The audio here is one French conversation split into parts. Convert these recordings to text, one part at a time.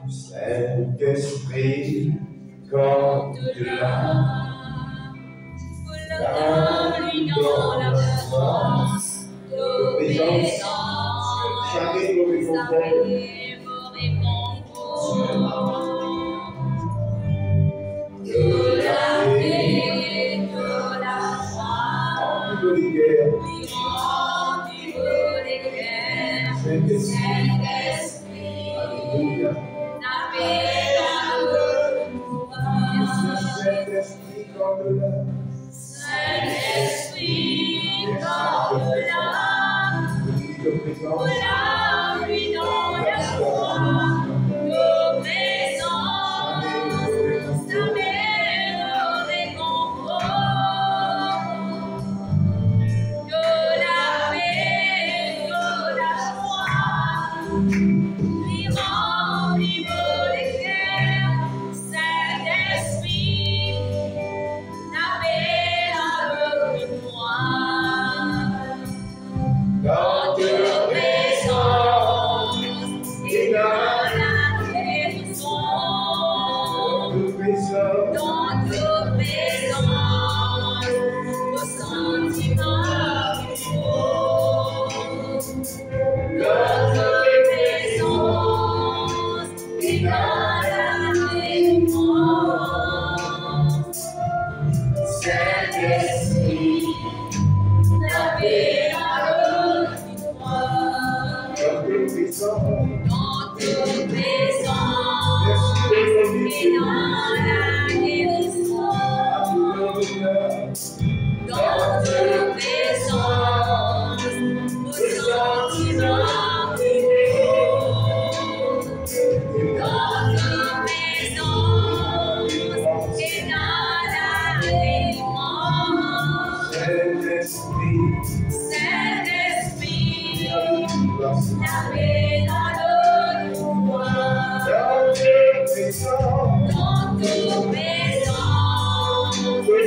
Saint-Esprit, comme de la nuit dans la force, l'obéissance, jamais nous répondons. De la paix. Saint-Esprit, donne-la. Voilà-lui dans la foi, l'obéissance, ta mère réconfort. Que la paix, que la joie, lui remplisse les cœurs. Saint-Esprit, ta paix avec moi. Dans toute présence et dans la guérison, dans toute présence, au sentiment nouveau. Dans toute présence et dans la guérison, Saint-Esprit, la paix. Dans toute présence et dans la guérison, dans toute présence, au sentiment nouveau, dans toute présence et dans la guérison, Saint-Esprit, la paix dans le pouvoir, dans toute présence, dans la guérison, dans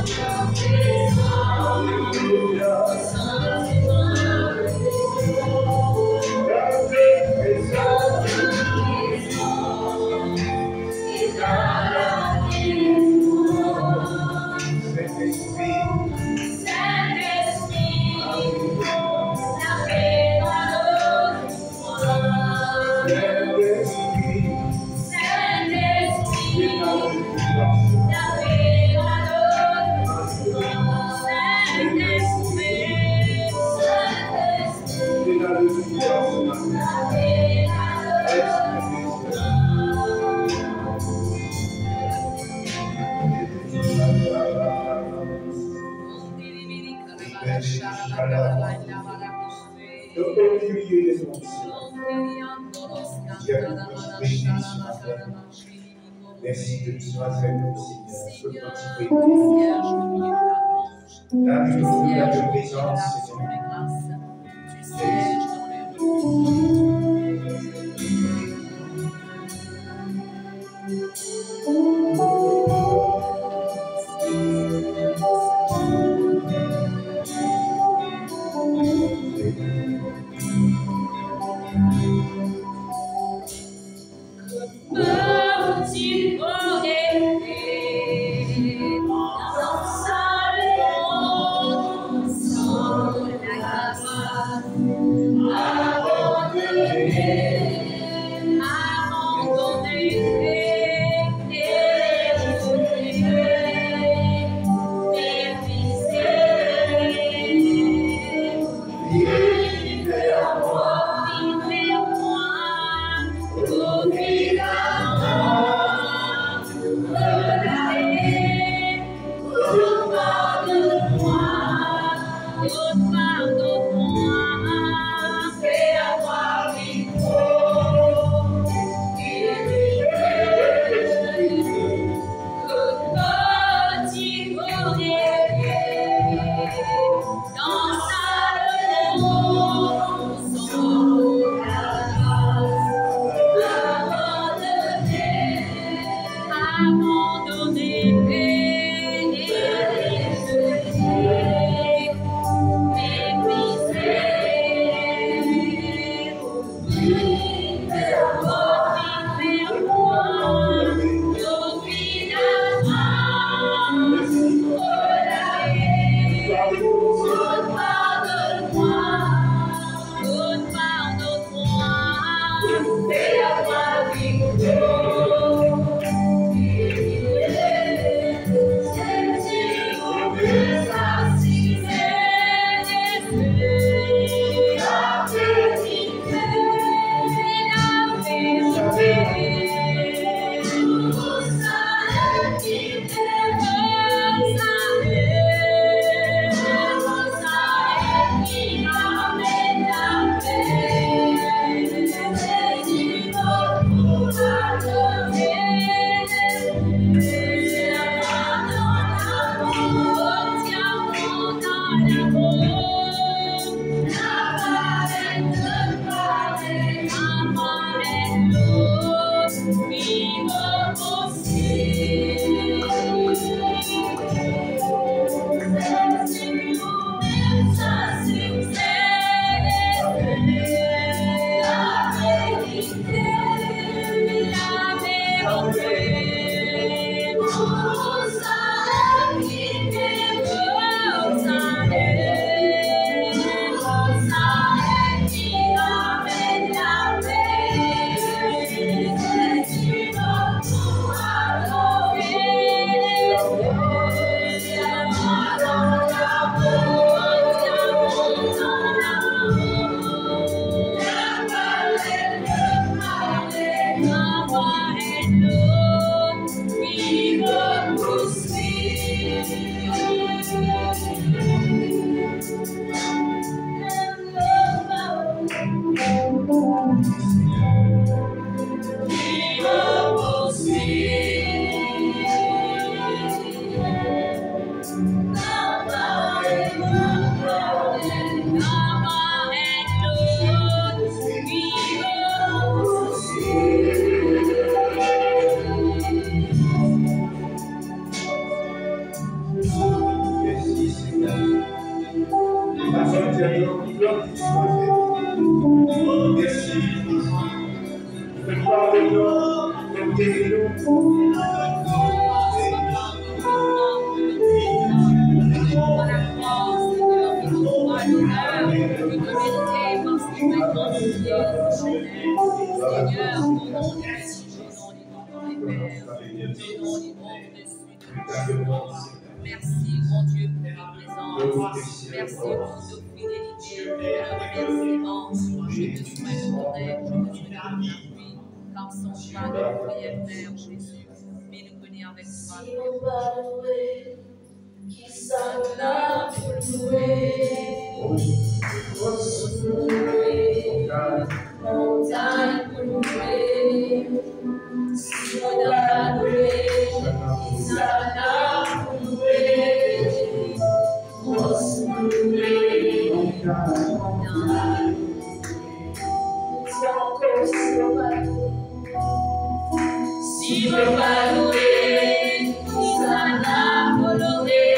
toute présence, au sentiment nouveau, dans toute présence et dans la guérison. Saint-Esprit, la paix dans le pouvoir. Saint-Esprit, la paix dans le pouvoir. Saint-Esprit, la paix Merci de nous sois très beau, Seigneur. La présence, Viens vers moi, oublie la Merci, mon Dieu, pour ta présence. Merci pour ta fidélité, remerciement. Je te souhaite ton aide, je te souhaite ton appui. Car sans toi, nous ne prions, Père Jésus. Mais nous venons avec toi. Qui s'en a pour louer, montagne pour louer, si on a loué, qui s'en a pour louer, montagne pour louer, si on va louer, qui s'en a pour louer.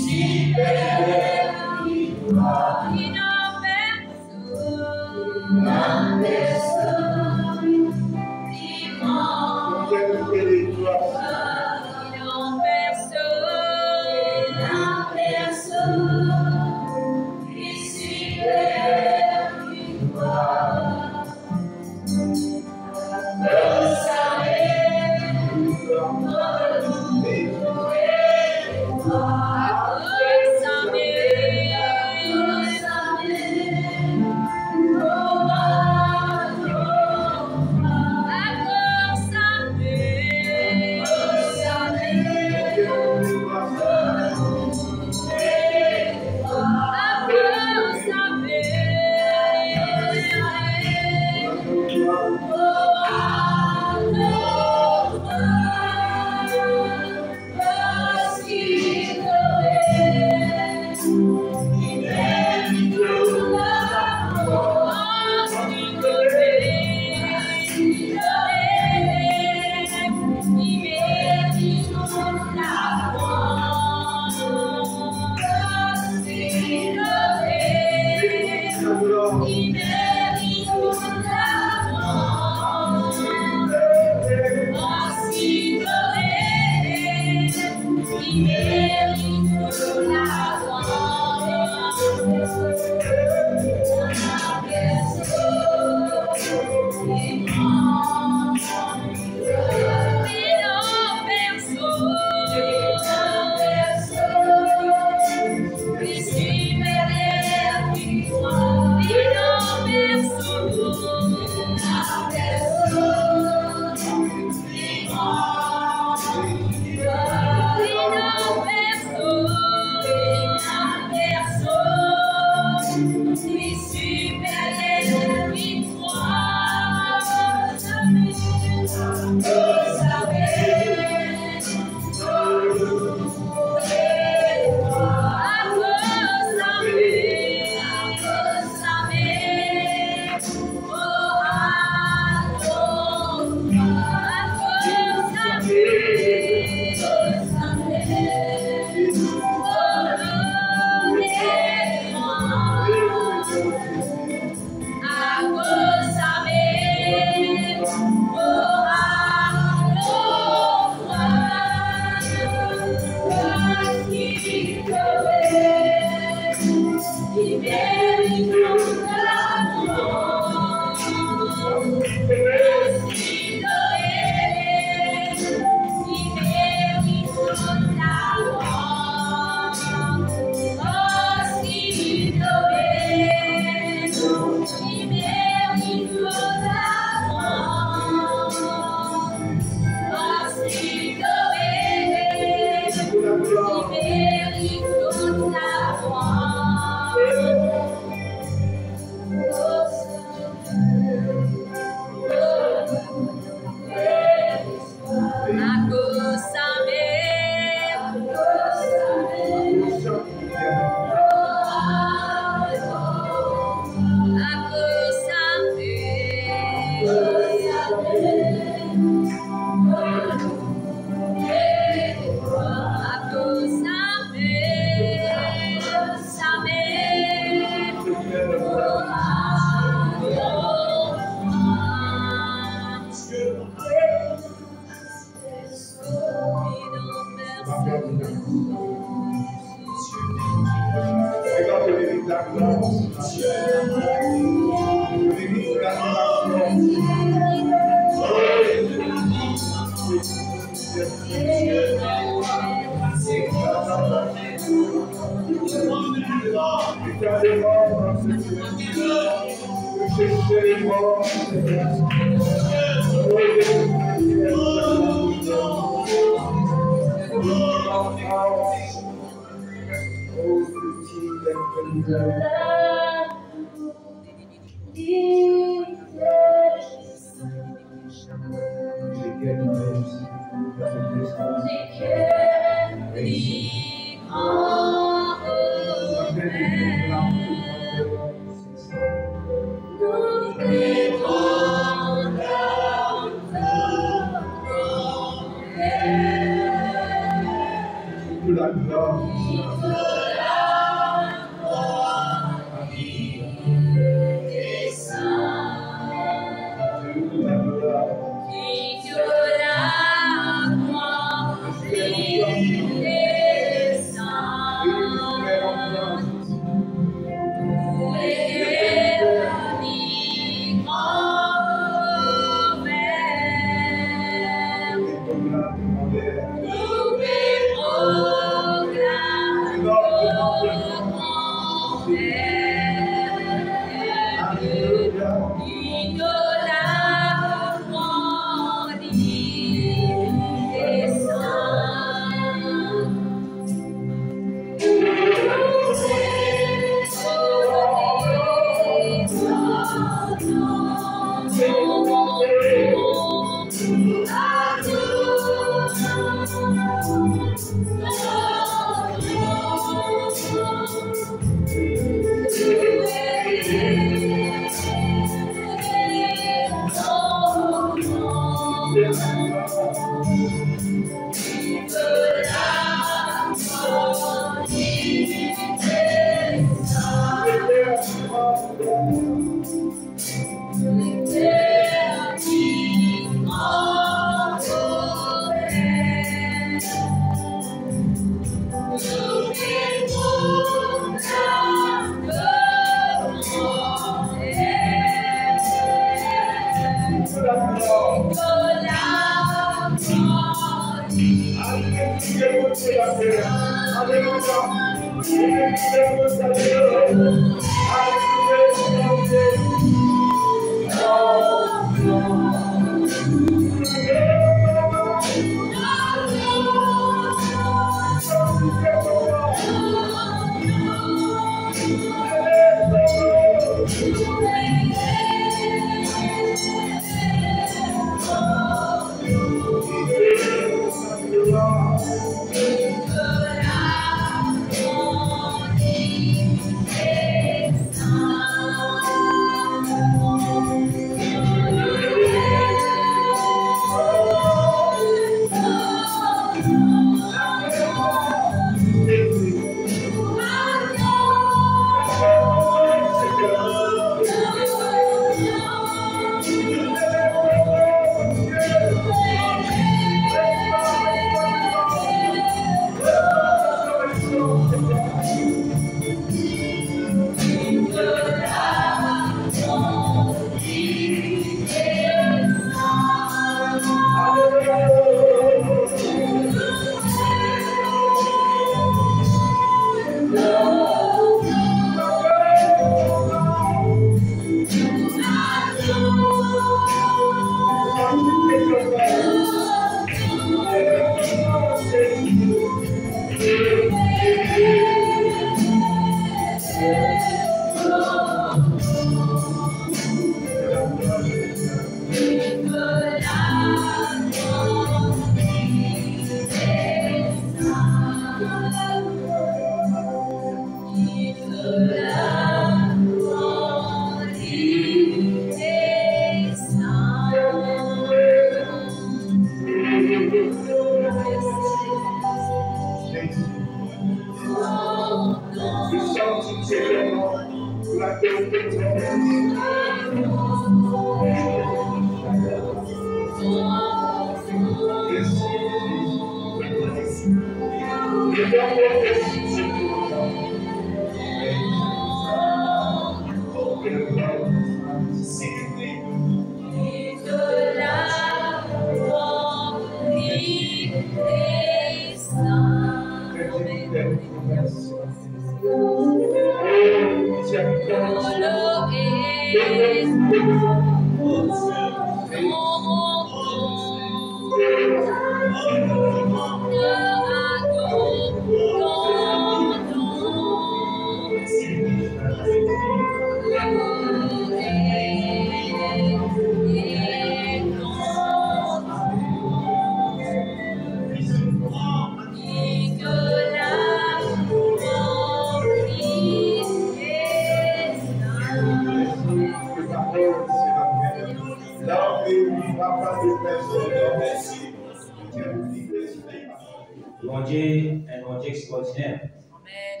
Mon Dieu est un mon Dieu extraordinaire. Amen.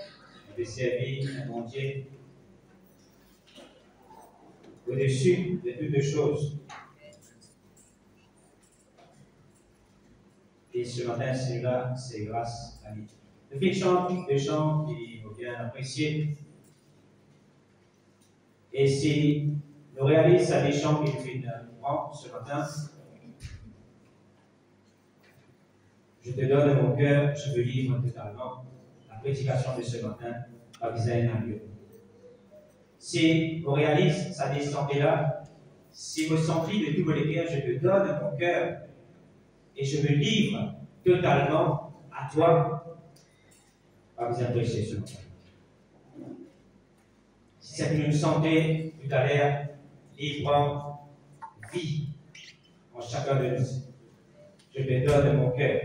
Je vais servir un mon Dieu au-dessus de toutes choses. Et ce matin, celui-là, c'est grâce à lui. Le fait chante des chants qui faut bien apprécier. Et si nous réalisons à des chants qui nous fait prendre ce matin, je te donne mon cœur, je veux livre totalement la prédication de ce matin par Isaïe Nabiou. Si on réalise sa descente là, si vous sentez de tout mon cœur, je te donne mon cœur et je me livre totalement à toi par Isaïe Nabiou ce matin. Si c'est une santé tout à l'heure, libre, vie en chacun de nous, je te donne mon cœur.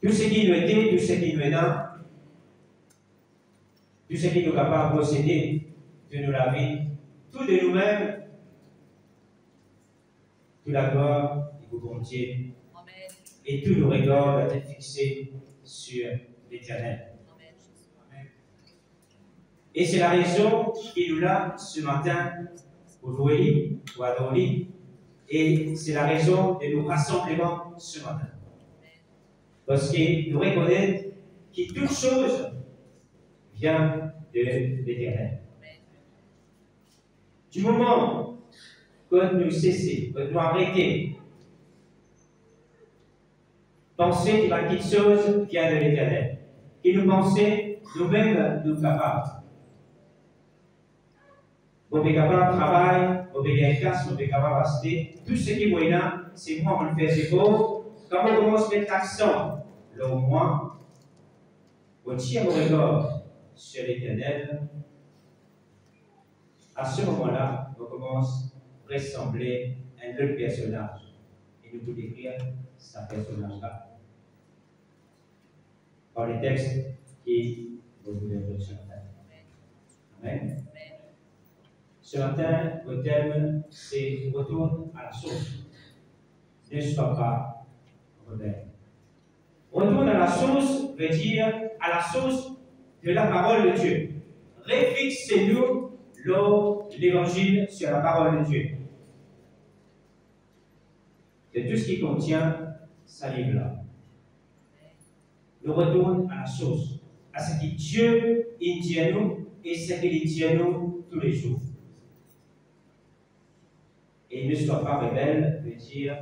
Tout ce qui nous était, tout ce qui nous est là, tout ce qui nous est capable de posséder, de nous laver, tout de nous-mêmes, toute la gloire et vous bonté, et tout nos regards doivent être fixés sur l'Éternel. Et c'est la raison qui nous l'a ce matin pour louer, pour adorer, et c'est la raison de nos rassemblements ce matin. Parce que nous reconnaissons que toute chose vient de l'Éternel. Du moment que nous cessons, que nous arrêtons, penser que toute chose vient de l'Éternel, et nous pensons nous-mêmes nous capables. Vous êtes capable de travailler, vous êtes capable de acheter, tout ce qui est là, c'est moi qui le fais, c'est faux. Quand on commence à mettre l'accent, là au moins, on tire mon regard sur l'Éternel. À ce moment-là, on commence à ressembler à un autre personnage. Et nous pouvons décrire ce personnage-là par les textes qui vous voulez lire ce matin. Amen. Ce matin, le thème, c'est retourne à la source. Ne sois pas rebelle. Retourne à la source veut dire à la source de la parole de Dieu. Réfixez-nous l'évangile sur la parole de Dieu. C'est tout ce qui contient sa livre-là. Nous retourne à la source, à ce que Dieu dit à nous et ce qu'il dit à nous tous les jours. Et ne sois pas rebelle, veut dire,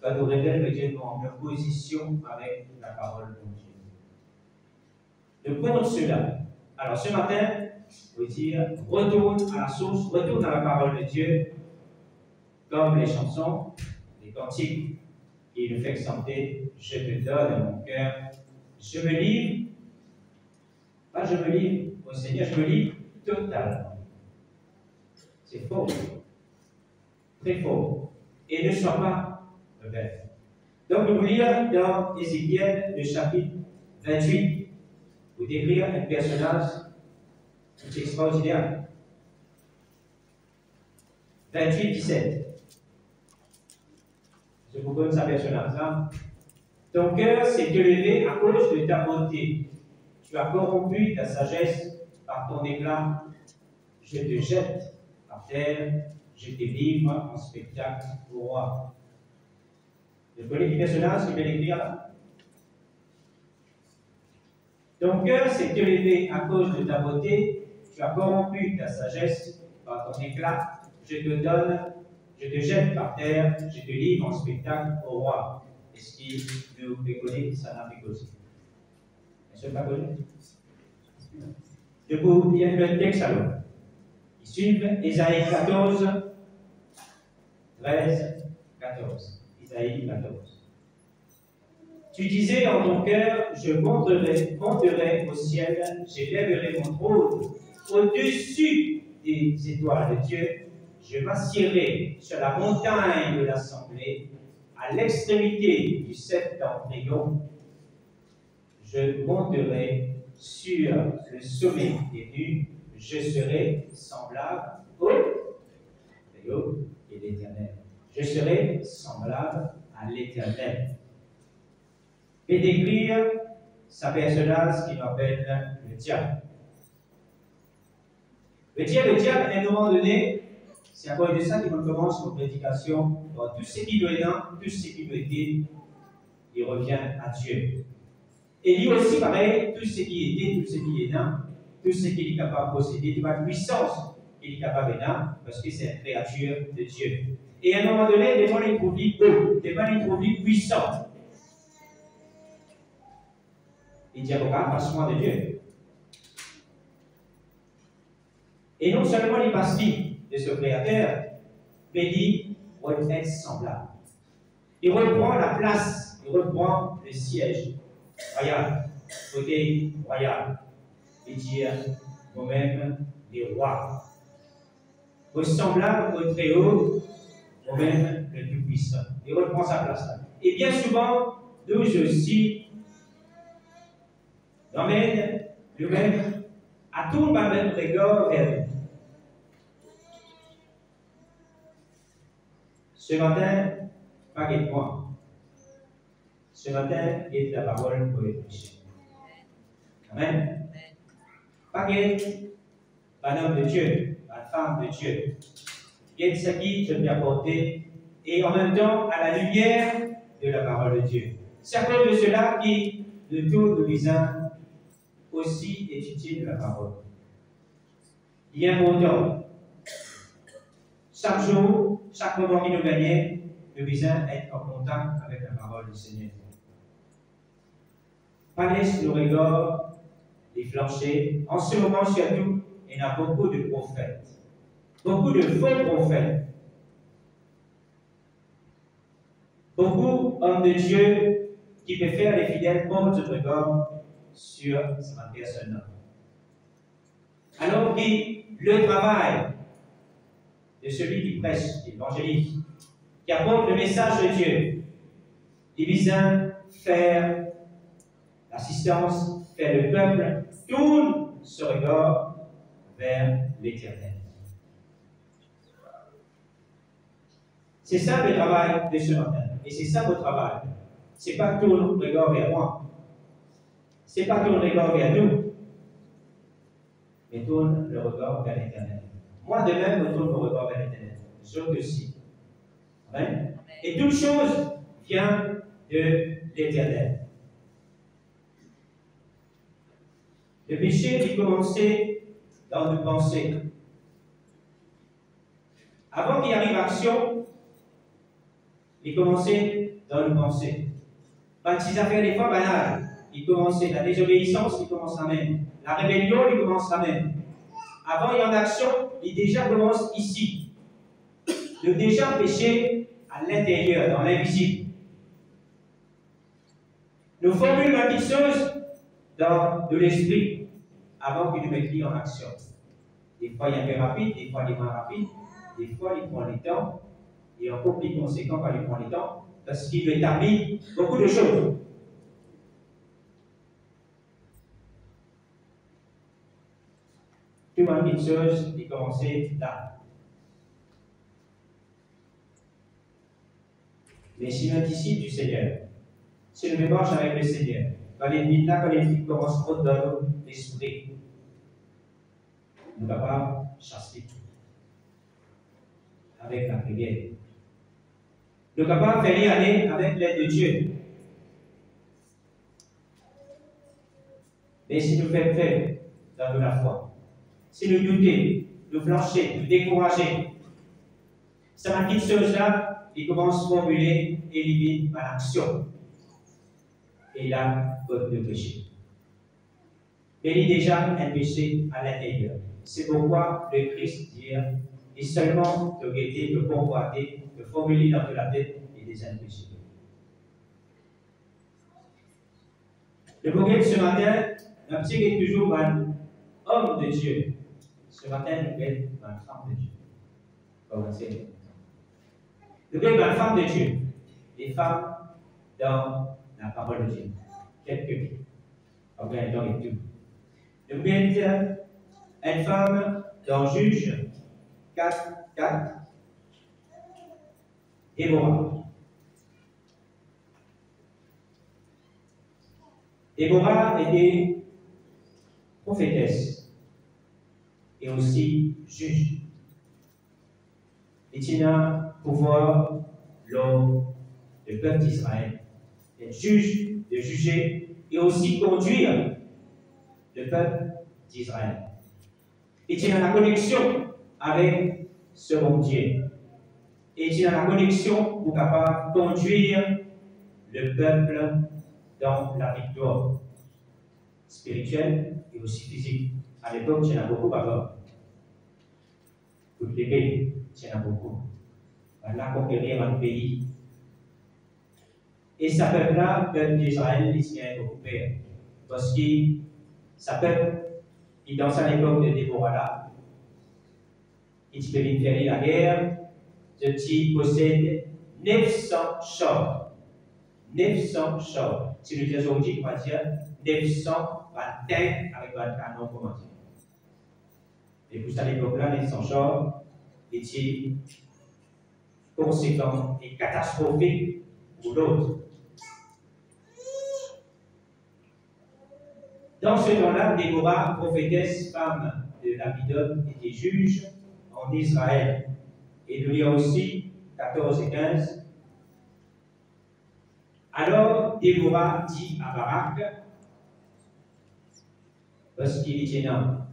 quand nous rebelles, veut dire qu'on est en opposition avec la parole de Dieu. Nous compte cela. Alors ce matin, veut dire, retourne à la source, retourne à la parole de Dieu, comme les chansons, les cantiques, qui nous fait chanter, je te donne mon cœur, je me livre, pas je me livre au Seigneur, je me livre totalement. C'est faux. Très fort. Et ne sois pas rebelle. Donc, nous lire dans Ézéchiel, le chapitre 28, pour décrire un personnage extraordinaire. 28, 17. Je vous donne ce personnage-là. Ton cœur s'est élevé à cause de ta beauté. Tu as corrompu ta sagesse par ton éclat. Je te jette par terre. Je te livre en spectacle au roi. Vous connaissez le personnage qui vient l'écrire là? Ton cœur s'est élevé à cause de ta beauté, tu as corrompu ta sagesse par ton éclat, je te jette par terre, je te livre en spectacle au roi. Est-ce qu'il nous reconnaît ça n'a pas causé? Est-ce que pas connu? Je vous lire le texte alors. Ils suivent Isaïe 14. 13, 14. Isaïe 14. Tu disais en ton cœur, je monterai au ciel, j'élèverai mon trône au-dessus des étoiles de Dieu, je m'assierai sur la montagne de l'assemblée, à l'extrémité du septentrion, je monterai sur le sommet des nues, je serai semblable au et l'Éternel. Je serai semblable à l'Éternel. Et décrire sa personnage qui m'appelle le diable. Le diable, à un moment donné, c'est à cause de ça qu'il commence nos prédications. Donc, tout ce qui doit être, tout ce qui doit être, il revient à Dieu. Et lui aussi, pareil, tout ce qui était, tout ce qui est dans, tout ce qu'il est capable de posséder, toute la puissance qu'il est capable de dans, parce que c'est une créature de Dieu. Et à un moment donné, des fois, il trouve beau, des fois, il trouve puissant. Il dit, pas soin de Dieu. Et non seulement il passe de ce créateur, mais il va être semblable. Il reprend la place, il reprend le siège royal, côté royal. Et dit, moi-même, les rois. Semblable au Très-Haut, moi-même, le plus puissant. Il reprend sa place là. Et bien souvent, nous aussi, l'emmène lui-même à tout le même regard vers nous. Ce matin, pas de moi. Ce matin, il y a la parole pour les péchés. Amen. Pas de l'homme de Dieu, la femme de Dieu. Il y a ce qui te vient apporter et en même temps à la lumière de la parole de Dieu. C'est à cause de cela qui, de tout, nous disons aussi étudier de la parole. Il est important. Chaque jour, chaque moment qui nous gagne, nous disons être en contact avec la parole du Seigneur. Pas laisser nos regards les flancher. En ce moment, surtout, il y a beaucoup de prophètes. Beaucoup de faux prophètes. Beaucoup d'hommes de Dieu qui préfèrent les fidèles portent le regard sur sa personne. Alors que le travail de celui qui prêche, l'évangéliste, qui apporte le message de Dieu, il vise à faire l'assistance, faire le peuple, tourne ce regard vers l'Éternel. C'est ça le travail de ce matin. Et c'est ça votre travail. Ce n'est pas tourner le regard vers moi. Ce n'est pas tourner le regard vers nous. Mais tourne le regard vers l'Éternel. Moi, de même, je tourne le regard vers l'Éternel. Je aussi. Amen. Et toute chose vient de l'Éternel. Le péché est commencé dans nos pensées. Avant qu'il arrive action, il commençait dans nos pensées. Quand ils affaires des fois banales, il commençait la désobéissance, il commence à même. La rébellion, il commence à même. Avant, il y a une action, il déjà commence ici. Le déjà péché à l'intérieur, dans l'invisible. Nous formulons la petite chose dans de l'esprit avant qu'il nous mette en action. Des fois, il est un peu rapide, des fois, il est moins rapide, des fois, il prend le temps, et encore plus conséquent quand il prend le temps, parce qu'il veut établir beaucoup de choses. Tout une petite chose qui commençait là. Les chemins d'ici du Seigneur. Si nous marchons avec le Seigneur, quand les filles commencent à dans l'esprit, nous sommes capables de chasser avec la prière. Nous sommes capables de faire aller avec l'aide de Dieu. Mais si nous faisons faire dans la foi, si nous doutons, nous flanchons, nous décourageons, ça m'a dit chose-là, il commence à formuler et limite par l'action. Et là, le péché. Mais il y a déjà un péché à l'intérieur. C'est pourquoi le Christ dit, et seulement de guetter, de convoiter, de formuler dans la tête et des péchés. Le prophète ce matin, un petit qui est toujours un homme de Dieu. Ce matin, nous sommes une femme de Dieu. Commencez. Nous sommes une femme de Dieu. Des femmes dans la parole de Dieu. Quelques enfin, dans les deux. Nous sommes une femme dans Juge 4, 4. Déborah. Déborah était prophétesse et aussi juge. Il tient un pouvoir lors du peuple d'Israël, d'être juge, de juger et aussi conduire le peuple d'Israël. Il tient la connexion avec ce bon Dieu. Et il tient la connexion pour capable conduire le peuple dans la victoire spirituelle et aussi physique. À l'époque, il y en a beaucoup d'abord. Toutes les pays, il y en a beaucoup. On a conquérir un pays. Et ce peuple-là, le peuple d'Israël, il s'y est occupé. Parce que ce peuple, il dans à l'époque de Déborah-là, il peut faire la guerre, il possède 900 chars. 900 chars. Si nous disons aujourd'hui, on va dire 900 batailles avec un canon, comment dire. Et pour à l'époque-là, 900 chars étaient conséquents et catastrophiques pour l'autre. Dans ce temps-là, Déborah, prophétesse, femme de Labidon, était juge en Israël. Et nous lisons aussi 14 et 15. Alors Déborah dit à Barak, parce qu'il était dans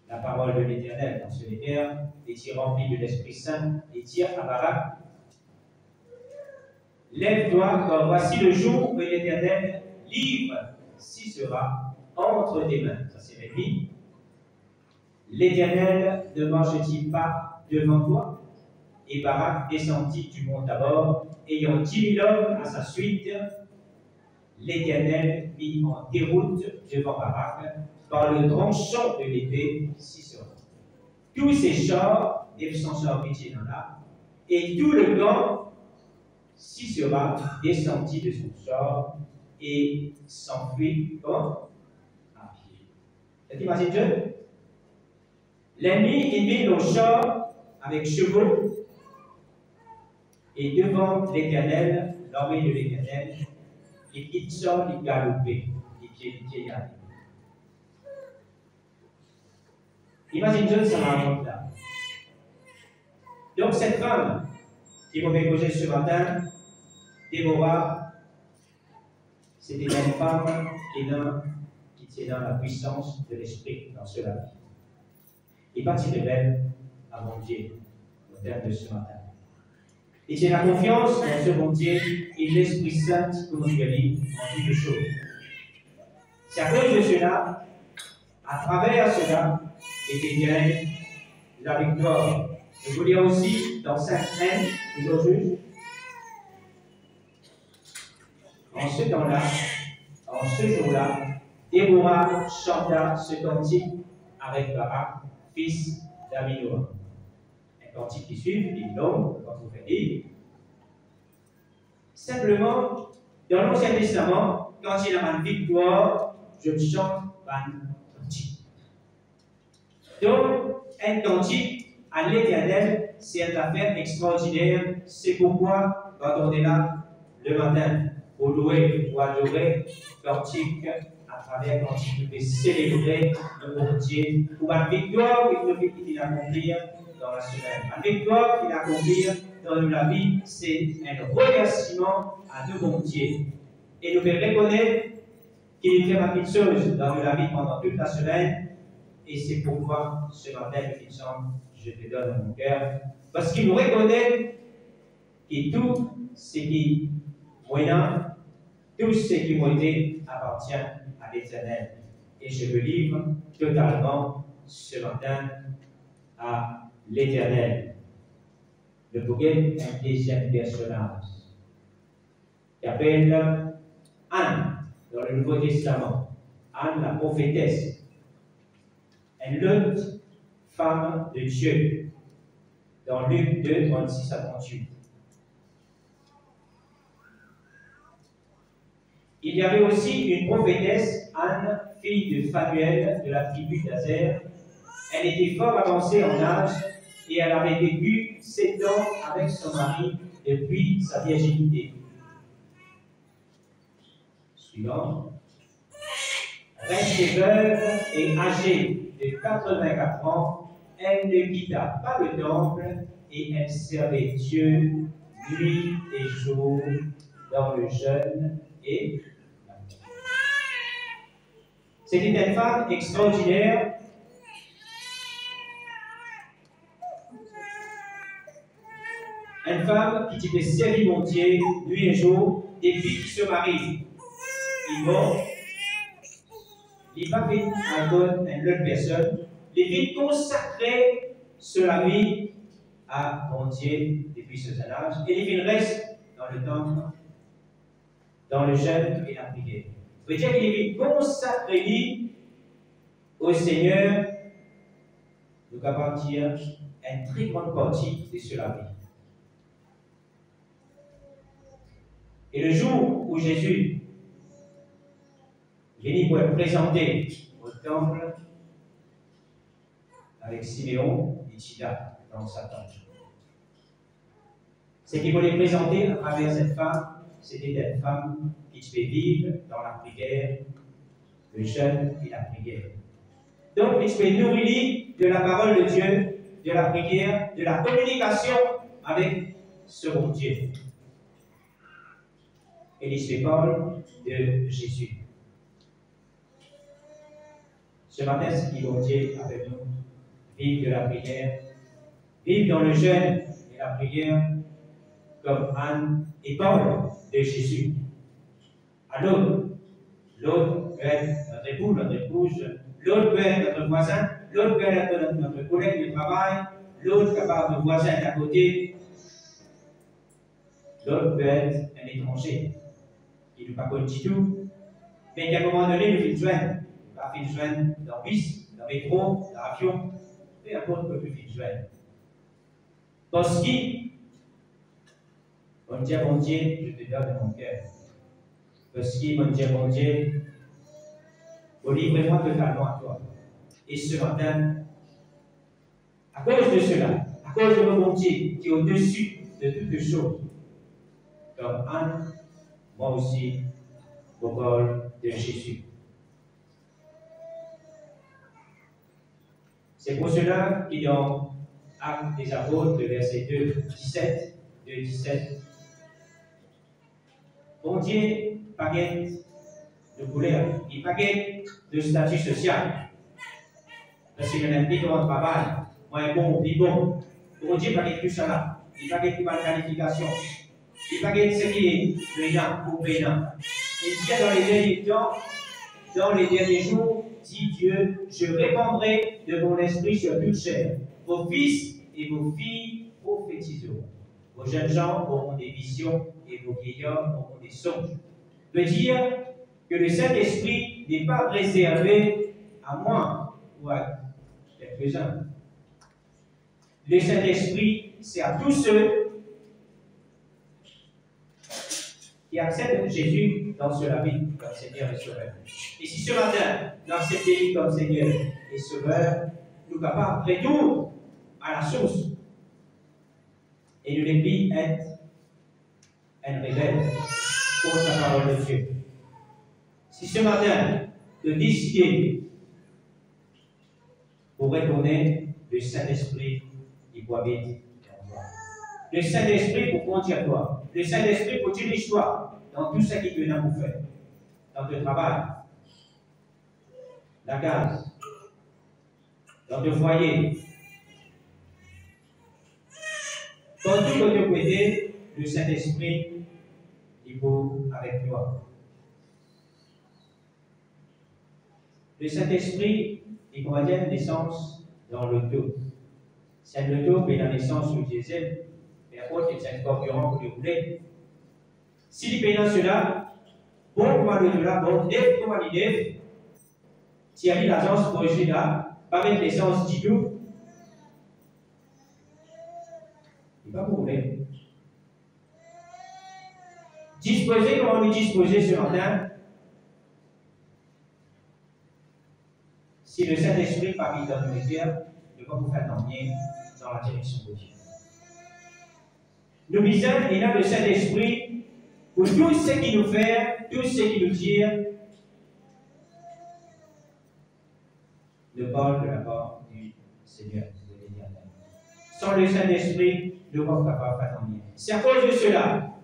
la parole de l'Éternel dans ce terre, était rempli de l'Esprit Saint, et dit à Barak, lève-toi, car voici le jour où l'Éternel livre Sisera entre tes mains. Ça c'est l'ennemi. L'Éternel ne marche-t-il pas devant toi? Et Barak descendit du mont Tabor, ayant 10 000 hommes à sa suite. L'Éternel mit en déroute devant Barak par le tranchant de l'épée Sisera. Tous ces chars, 900 chars qui étaient là, et tout le camp Sisera descendit de son char et s'enfuit à pied. T'imagines-tu? L'ennemi il mit nos chars avec chevaux et devant l'Éternel, l'armée de l'Éternel, et il sort, il galopait, il allait. Imagine-toi ça raconte là. Donc cette femme qui m'a posé ce matin, Déborah, c'était une femme qui était dans la puissance de l'esprit dans cela. Et partie rebelle à mon Dieu au terme de ce matin. Et j'ai la confiance dans ce bon Dieu et l'Esprit Saint qui nous guérit en toutes choses. C'est à cause de cela, à travers cela, et qu'il gagne la victoire. Je vous lire aussi dans 5 toujours juge. En ce temps-là, en ce jour-là, Déborah chanta ce cantique avec Barak, fils d'Abinoam. Un cantique qui suit, il est long, quand vous faites. Simplement, dans l'Ancien Testament, quand il y a une victoire, je chante un cantique. Donc, un cantique à l'Éternel, c'est une affaire extraordinaire. C'est pourquoi, quand on est là le matin, pour louer ou adorer, cantique, à travers cantique, nous pouvons célébrer le bon Dieu pour une victoire qu'il a accomplie dans la semaine. Une victoire qu'il a accomplie dans la vie, c'est un remerciement à nos bons Dieu. Et nous pouvons reconnaître qu'il fait ma petite chose dans la vie pendant toute la semaine. Et c'est pourquoi ce matin, le chante, je te donne mon cœur. Parce qu'il nous reconnaît que tout ce qui moyen, tout ce qui m'a été appartient à l'Éternel. Et je me livre totalement ce matin à l'Éternel. Le bouquet, un deuxième personnage qui appelle Anne dans le Nouveau Testament. Anne, la prophétesse. Une autre femme de Dieu dans Luc 2, 36 à 38. Il y avait aussi une prophétesse, Anne, fille de Phanuel de la tribu d'Azer. Elle était fort avancée en âge et elle avait vécu 7 ans avec son mari depuis sa virginité. Suivant. Restée veuve et âgée de 84 ans, elle ne quitta pas le temple et elle servait Dieu nuit et jour dans le jeûne et la prière. C'était une femme extraordinaire. Une femme qui t'était servi mon Dieu nuit et jour, depuis qu'il se marie. Il mort. Il va faire un don à une autre personne. Il vit consacrer sur vie à mon Dieu depuis ce jeune âge. Et il reste dans le temple, dans le jeûne et la prière. Ça veut dire qu'il vit consacré au Seigneur. Nous avons dire une très grande partie de cela vie. Et le jour où Jésus venu pour être présenté au temple avec Siméon et Chida dans sa tente. Ce qu'il voulait présenter à travers cette femme, c'était une femme qui devait vivre dans la prière, le jeûne et la prière. Donc, il devait nourrir de la parole de Dieu, de la prière, de la communication avec ce bon Dieu. Et il se parle de Jésus. Ce matin, ce qui bon Dieu avec nous, vivre de la prière, vivre dans le jeûne et la prière, comme Anne et Paul de Jésus. À l'autre peut être notre époux, notre épouse, l'autre peut être notre voisin, l'autre peut être notre collègue de travail, l'autre capable de voisin d'à côté, l'autre peut être un étranger qui ne nous pas du tout, mais qu'à un moment donné, nous finissons joindre. Pas fait joindre dans le bus, dans le métro, dans l'avion, peu importe que nous finissons joindre. Parce que, mon Dieu, je te donne de mon cœur. Parce que, mon Dieu, livre-moi totalement à toi. Et ce matin, à cause de cela, à cause de mon Dieu qui est au-dessus de toutes choses, comme Anne, moi aussi, au col de Jésus. C'est pour cela qu'il dans Actes des Apôtres, verset 2, 17, bon Dieu, paquet de couleur, il paquet de statut social. Parce qu'il y a un petit dans le travail, moi, bon, puis bon. Bon Dieu, paquet tout ça là. Il paquet de bonne qualification. Il paquet de ce qui est payant ou payant. Et il dit dans les derniers temps, dans les derniers jours, dit Dieu, je répandrai de mon esprit sur toute chair. Vos fils et vos filles prophétiseront. Vos jeunes gens auront des visions et vos vieillards auront des songes. Veut dire que le Saint-Esprit n'est pas réservé à moi ou à quelques-uns. Le Saint-Esprit, c'est à tous ceux qui acceptent Jésus dans leur vie comme Seigneur et Sauveur. Et si ce matin, nous acceptons lui comme Seigneur et Sauveur, nous sommes capables de retourner à la source et nous les être un rebelle contre la parole de Dieu. Si ce matin, de décider pour retourner, le Saint-Esprit qui habite en toi. Le Saint-Esprit pour conduire toi. Le Saint-Esprit pour diriger toi dans tout ce qui te vient pour faire. Dans ton travail, la case, dans ton foyer. Dans tout côté côté, le Saint-Esprit est avec toi. Le Saint-Esprit est qu'on va dire une naissance dans l'auto. C'est l'auto, mais la naissance sous diesel, mais à côté, c'est un carburant que vous voulez. Si les payants cela, bon, quoi le là, bon, neuf, comment l'idée, si il y a l'agence pour rejeter là, pas mettre l'essence du tout, il va mourir. Disposer, comment nous disposer ce matin? Si le Saint-Esprit parmi dans nos cœurs, ne va vous faire dormir dans la direction de Dieu. nous visons et là le Saint-Esprit pour tout ce qui nous fait, tout ce qui nous tire, nous parle de la part du Seigneur, de l'Éternel. Sans le Saint-Esprit, nous ne sommes pas capables de faire rien. C'est à cause de cela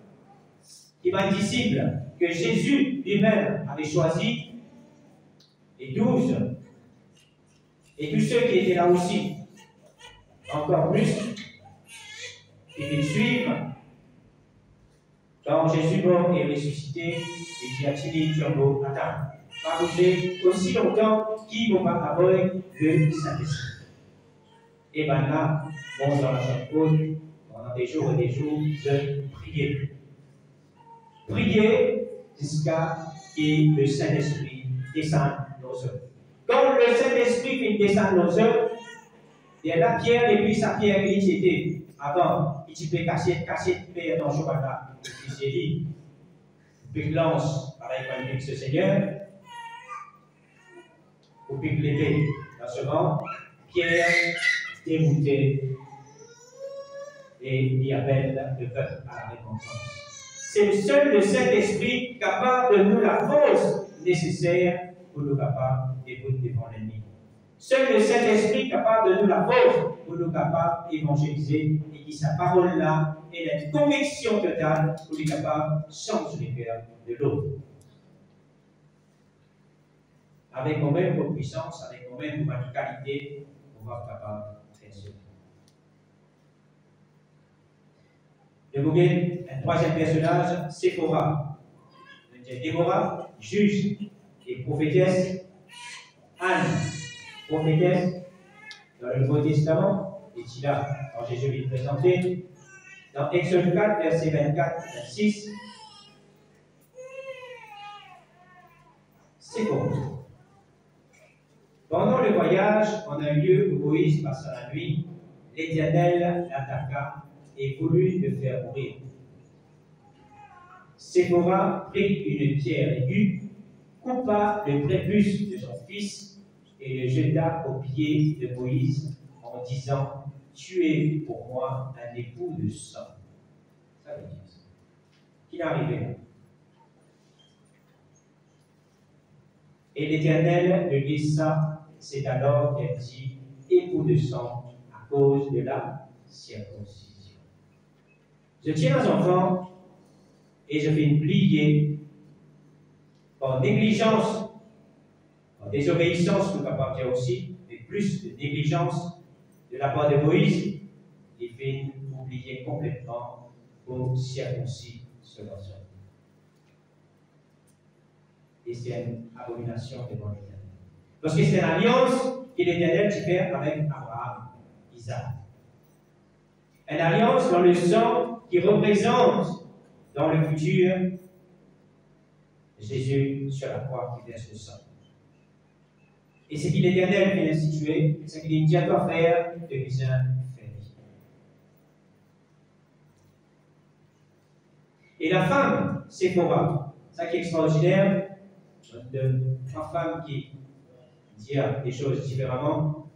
qu'il va être disciple que Jésus lui-même avait choisi, les 12, et tous ceux qui étaient là aussi, encore plus, qui le suivent. Quand Jésus mort et ressuscité, il dit à Chili Tchombo, attends, pas bouger aussi longtemps qu'il ne va pas avoir le Saint-Esprit. Et bien là, bon, dans la chambre haute, pendant des jours et des jours, de prier. Prier jusqu'à ce que le Saint-Esprit descende nos œuvres. Quand le Saint-Esprit fait descendre nos œuvres, il y a la pierre et puis sa pierre qui était avant, il peut casser dans le cheval là, il s'est dit, puis lance, pareil comme ce Seigneur, ou puis l'épée, dans ce vent, pierre déroutée, et il appelle le peuple à la récompense. C'est seul le Saint-Esprit capable de nous la force nécessaire pour nous capables d'écouter devant l'ennemi. Seul le Saint-Esprit capable de nous la force pour nous capables d'évangéliser et qui sa parole là est une conviction totale pour nous capables de changer les cœurs de l'autre. Avec combien de puissance, avec combien de radicalité, on va être capable de faire cela. Je vous dis un troisième personnage, Séphora. Déborah, juge et prophétesse. Anne, prophétesse, dans le Nouveau Testament, et qui là, quand Jésus lui présenté, dans Exode 4, verset 24-26, Séphora. Pendant le voyage, en un lieu où Moïse passa la nuit, l'Éternel l'attaqua et voulut le faire mourir. Séphora prit une pierre aiguë, coupa le prépuce de son fils et le jeta aux pieds de Moïse en disant « Tu es pour moi un époux de sang. » Ça veut dire ça. Qui est arrivé là? Et l'Éternel le laissa, c'est alors qu'elle dit « époux de sang à cause de la circoncision. » Je tiens aux enfants et je fais plier par négligence, par désobéissance, nous pouvons dire aussi, mais plus de négligence de la part de Moïse, il fait oublier complètement pour circoncis ce garçon. Et c'est une abomination devant l'Éternel. Parce que c'est une alliance que l'Éternel fait avec Abraham, Isaac. Une alliance dans le sang qui représente dans le futur Jésus sur la croix qui verse le sang. Et ce que l'Éternel vient instituer, c'est qu'il dit à toi faire de bien faire. Et la femme, Séphora, ça qui est extraordinaire, de trois femmes qui disent des choses différemment.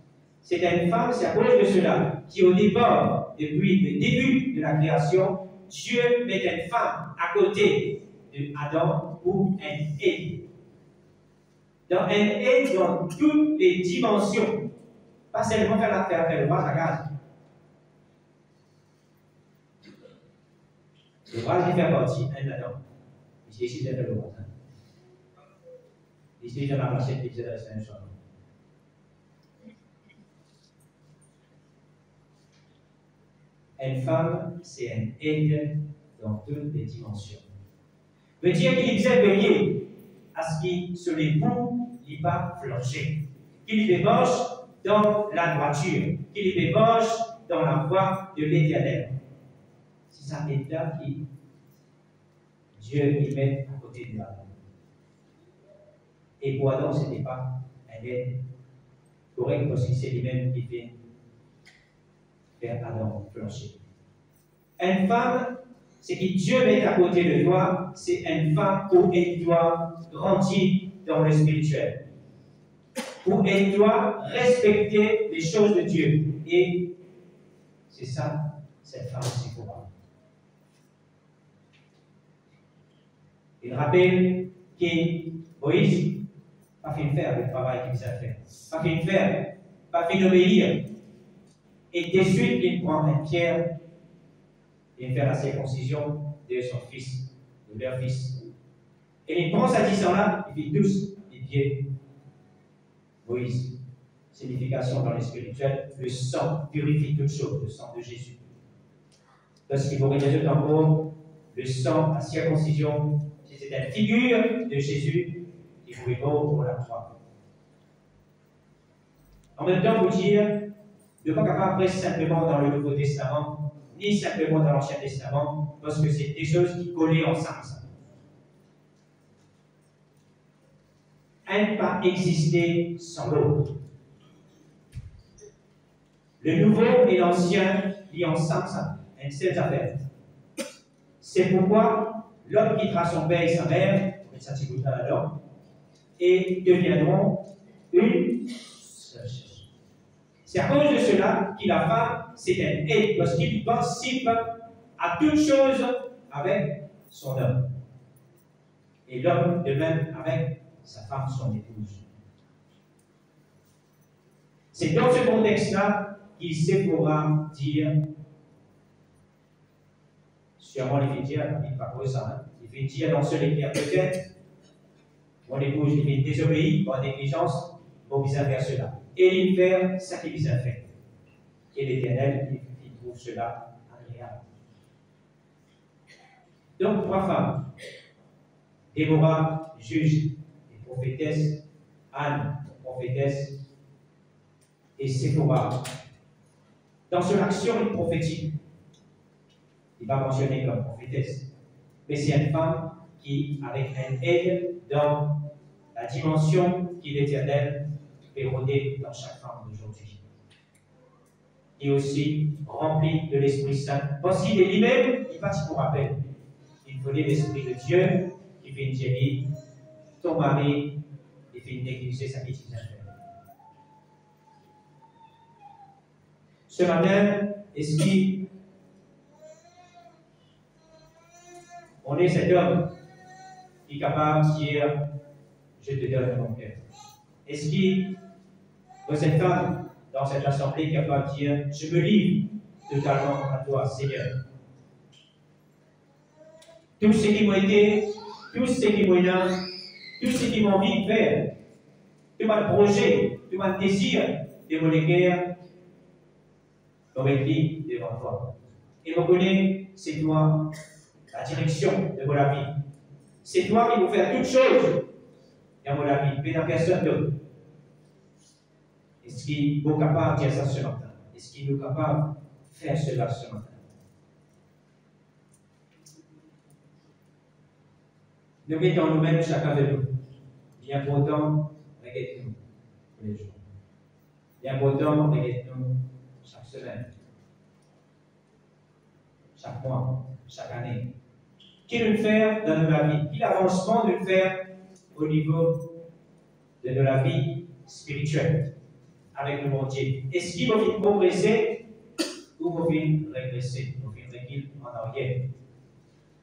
C'est une femme, c'est à cause de cela, qui au départ, depuis le début de la création, Dieu met une femme à côté d'Adam pour une aide. Dans une aide dans toutes les dimensions. Pas seulement faire l'affaire, faire le bras à gaz. Le bras qui fait partie, un Adam. Ici, ici, c'est le bras. Ici, dans la machine, ici, dans la Saint-Jean. Une femme, c'est une aide dans toutes les dimensions. Veut dire qu'il est veillé à ce qu'il se l'époux n'est pas flanché, qu'il débauche dans la droiture, qu'il débauche dans la voie de l'Éternel. C'est ça là qui Dieu y met à côté de l'Adam. Et pour Adam, ce n'était pas un aide correct parce que c'est lui-même qui fait faire Adam flancher. Une femme, ce que Dieu met à côté de toi, c'est une femme où elle doit grandir dans le spirituel. Où elle doit respecter les choses de Dieu. Et c'est ça, cette femme, c'est pour moi. Il rappelle que Moïse n'a pas fait faire le travail qu'il a fait, pas fait faire, pas fait obéir. Et de suite, il prend une pierre et fait la circoncision de son fils, de leur fils. Et il prend sa là, il fait tous les pieds. Moïse. Signification dans les spirituels, le sang purifie toutes choses, le sang de Jésus. Lorsqu'il vous réaliser encore, le sang, la circoncision, c'est une figure de Jésus qui vous est mort pour la croix. En même temps, vous dire, ne pas capable rester simplement dans le Nouveau Testament, ni simplement dans l'Ancien Testament, parce que c'est des choses qui collent ensemble. Un pas exister sans l'autre. Le nouveau et l'ancien lient ensemble une seule affaire. C'est pourquoi l'homme quittera son père et sa mère, et deviendront une seule chose. C'est à cause de cela que la femme, c'est un aide, parce qu'il participe à toute chose avec son homme. Et l'homme de même avec sa femme, son épouse. C'est dans ce contexte-là qu'il se pourra dire, sûrement il fait dire, il ne pas ça, il fait dire dans ce l'écrire peut-être, mon épouse, il fait désobéir par négligence, mon visage vers cela. Et il fait ce qu'il a fait. Et l'Éternel, il trouve cela agréable. Donc, 3 femmes, Déborah, juge et prophétesse, Anne, prophétesse, et Séphora. Dans son action prophétique, il va mentionner comme prophétesse, mais c'est une femme qui, avec un aide dans la dimension qui est éternelle, est rodée dans chaque femme d'aujourd'hui. Et aussi remplie de l'Esprit Saint, parce qu'il est lui-même, il va pour rappel. Il faut l'Esprit de Dieu qui fait une génie, ton mari, il fait une négliger sa petite affaire. Ce matin, est-ce qu'on est cet homme qui est capable de dire je te donne mon cœur? Est-ce qu'il y a cette femme dans cette assemblée qui est capable de dire je me livre totalement à toi, Seigneur? Tout ce qui m'a été, tout ce qui m'a là, tout ce qui m'a envie de faire, tout mon projet, tout mon désir de mon cœur, aurait dit devant toi. Et vous connaissez, c'est toi la direction de la vie. C'est toi qui vous fais toutes choses dans la vie, mais dans personne d'autre. Est-ce qu'il est capable de dire ça ce matin? Est-ce qu'il est capable de faire cela ce matin? Nous mettons nous-mêmes chacun de nous. Bien important, regardez-nous tous les jours. Bien important, regardez-nous chaque semaine, chaque mois, chaque année. Qu'est-ce que faire dans notre vie? Quel avancement de faire au niveau de la vie spirituelle avec le monde Dieu? Est-ce qu'il va progresser ou va régresser? Va reculer en arrière?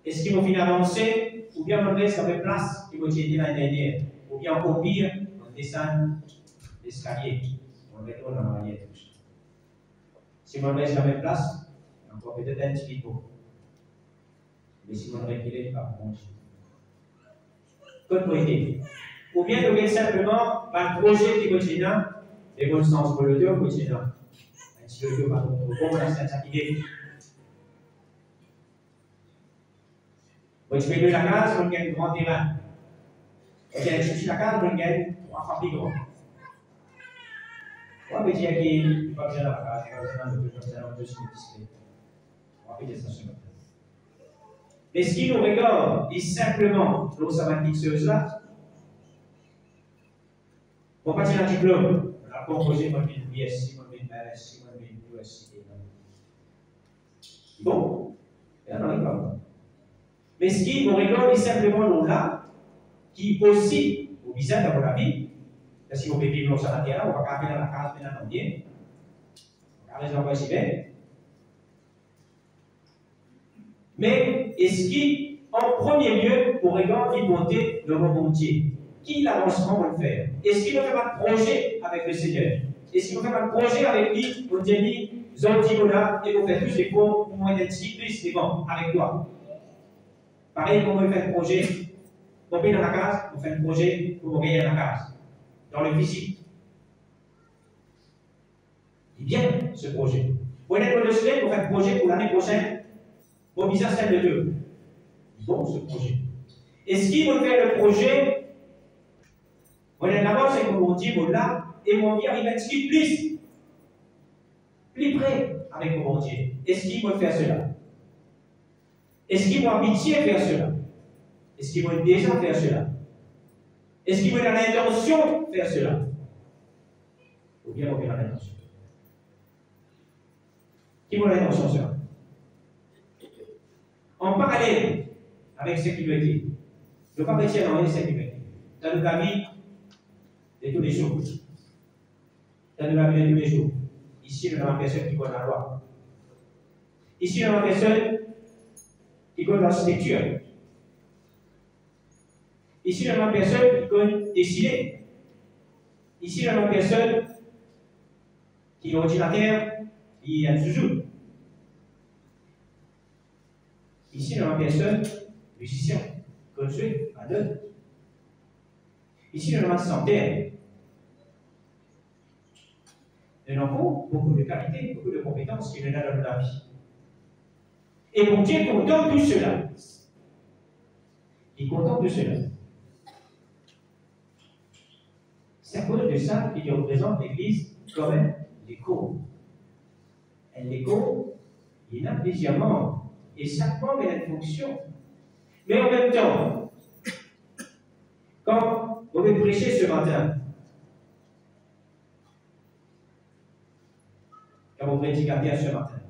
Est-ce qu'il va avancer ou bien on reste à la place qui va être l'année dernière? Ou bien encore pire, on descend l'escalier, on retourne en arrière. Si on reste à la même place, encore peut-être un petit peu. Mais si on recule, pas bon. Comme idée. Ou bien nous simplement par le projet qui continue, et bon sens pour le Dieu continue. Un petit peu par contre, comme on a cette idée. Vous avez la case, on gagne un grand terrain. Vous avez cherché la case, on gagne 3 fois plus grand. On va dire qu'il va bien la case, il va bien le display. On va dire ça ce matin. Mais ce qui nous regarde est simplement l'eau sabbatique là. On va dire un diplôme. On a composé mon BSc, mon MSc, mon USc. Bon, et on regarde. Mais ce qui nous regarde est simplement l'eau là, qui aussi, au visage de la vie, parce que si on peut vivre l'eau sabbatique là, on va garder dans la case, mais dans bien. On va garder dans la case. Mais est-ce En premier lieu, pour regarder l'hypothèse de mon Dieu. Qui l'avancement va le faire? Est-ce qu'il va faire un projet avec le Seigneur? Est-ce qu'il va faire un projet avec lui? On dit, Zantimola, et vous faites tous les cours, pour moins d'être si plus, c'est bon, avec toi. Pareil, comment vous faites un projet? Vous paye dans la case, vous faites un projet pour vous gagner dans la case. Dans le physique. Il est bien, ce projet. Vous êtes le soleil, vous faites un projet pour l'année prochaine, pour visa celle de deux. Bon, ce projet. Est-ce qu'il va faire le projet? Vous êtes d'abord, c'est comme on dit, vous là, et mon Dieu, il va être plus près avec mon Dieu. Est-ce qu'ils vont faire cela? Est-ce qu'ils vont habituer faire cela? Est-ce qu'ils vont déjà faire cela? Est-ce qu'ils vont avoir l'intention de faire cela? Ou bien on a l'intention? Qui vont l'intention de cela? En parallèle avec ce qui veut dire, ne pas rester dans ce qui veut dire. Dans notre vie de tous les jours. Dans notre vie de tous les jours. Ici, nous avons personne qui connaît la loi. Ici, nous avons personne qui connaît la structure. Ici, nous avons personne qui connaît décider. Ici, nous avons personne qui est ordinateur, qui est toujours. Ici, nous avons personne musicien, conçu, à deux. Ici, nous avons santé. Nous avons beaucoup de qualités, beaucoup de compétences qui nous donnent dans la vie. Et mon Dieu contemple tout cela. Il contemple tout cela. C'est à cause de ça qu'il représente l'Église comme l'écho. Et l'écho, il a plusieurs membres. Et chaque membre a une fonction. Mais en même temps, quand vous avez prêché ce matin, quand vous prédicateurs ce matin,